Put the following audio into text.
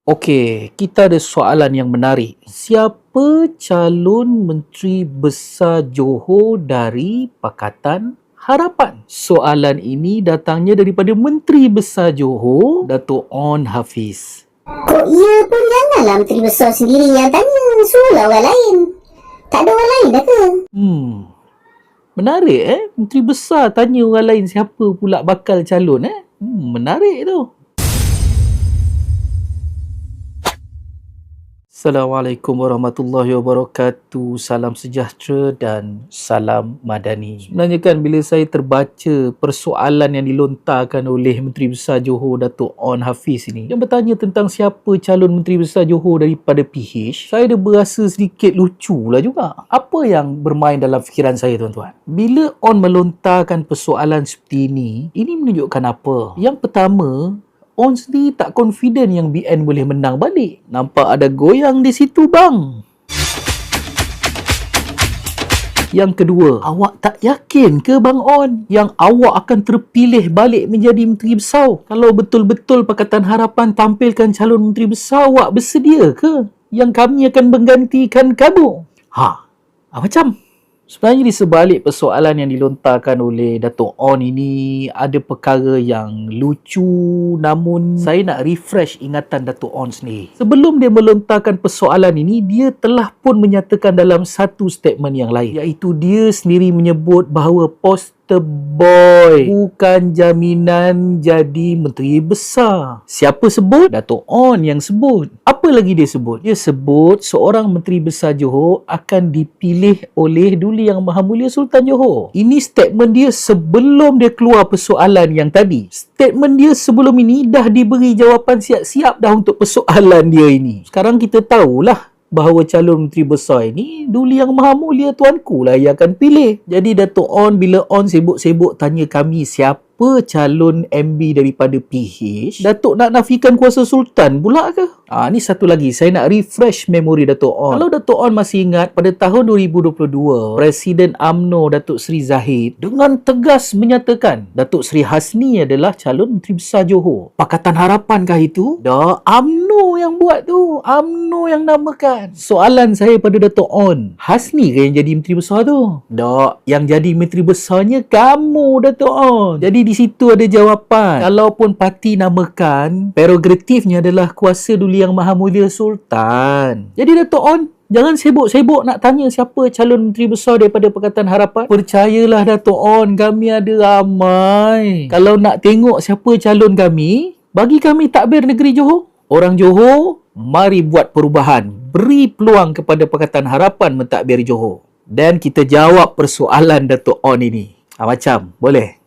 Okey, kita ada soalan yang menarik. Siapa calon Menteri Besar Johor dari Pakatan Harapan? Soalan ini datangnya daripada Menteri Besar Johor, Dato' On Hafiz. Kok ia pun janganlah Menteri Besar sendiri yang tanya, suruhlah orang lain. Tak ada orang lain dah ke? Menarik Menteri Besar tanya orang lain siapa pula bakal calon menarik tu. Assalamualaikum warahmatullahi wabarakatuh. Salam sejahtera dan salam madani. Sebenarnya kan bila saya terbaca persoalan yang dilontarkan oleh Menteri Besar Johor Dato' On Hafiz ini yang bertanya tentang siapa calon Menteri Besar Johor daripada PH, saya ada berasa sedikit lucu lah juga. Apa yang bermain dalam fikiran saya tuan-tuan? Bila On melontarkan persoalan seperti ini menunjukkan apa? Yang pertama, On sendiri tak confident yang BN boleh menang balik. Nampak ada goyang di situ bang. Yang kedua, awak tak yakin ke Bang On yang awak akan terpilih balik menjadi Menteri Besar? Kalau betul-betul Pakatan Harapan tampilkan calon Menteri Besar, awak bersedia ke yang kami akan menggantikan kamu? Macam? Sebenarnya di sebalik persoalan yang dilontarkan oleh Dato' On ini ada perkara yang lucu, namun saya nak refresh ingatan Dato' On sendiri. Sebelum dia melontarkan persoalan ini, dia telah pun menyatakan dalam satu statement yang lain, iaitu dia sendiri menyebut bahawa poster boy bukan jaminan jadi Menteri Besar. Siapa sebut? Dato' On yang sebut. Apa lagi dia sebut? Dia sebut seorang Menteri Besar Johor akan dipilih oleh Duli Yang Maha Mulia Sultan Johor. Ini statement dia sebelum dia keluar persoalan yang tadi. Statement dia sebelum ini dah diberi jawapan siap-siap dah untuk persoalan dia ini. Sekarang kita tahulah bahawa calon Menteri Besar ini Duli Yang Maha Mulia Tuanku lah yang akan pilih. Jadi Dato' On, bila On sibuk-sibuk tanya kami siapa calon MB daripada PH, Datuk nak nafikan kuasa Sultan pula ke? Ni satu lagi, saya nak refresh memori Dato' On. Kalau Dato' On masih ingat, pada tahun 2022, Presiden UMNO Datuk Seri Zahid dengan tegas menyatakan Datuk Seri Hasni adalah calon Menteri Besar Johor. Pakatan Harapan kah itu? Dah, UMNO yang buat tu. UMNO yang namakan. Soalan saya pada Dato' On, Hasni ke yang jadi Menteri Besar tu? Dah, yang jadi Menteri Besarnya kamu, Dato' On. Jadi di situ ada jawapan. Kalaupun parti namakan, prerogatifnya adalah kuasa Duli Yang Maha Mulia Sultan. Jadi Dato' On, jangan sibuk-sibuk nak tanya siapa calon Menteri Besar daripada Pakatan Harapan. Percayalah Dato' On, kami ada ramai. Kalau nak tengok siapa calon kami, bagi kami takbir negeri Johor. Orang Johor, mari buat perubahan. Beri peluang kepada Pakatan Harapan mentadbir Johor. Dan kita jawab persoalan Dato' On ini. Macam, boleh?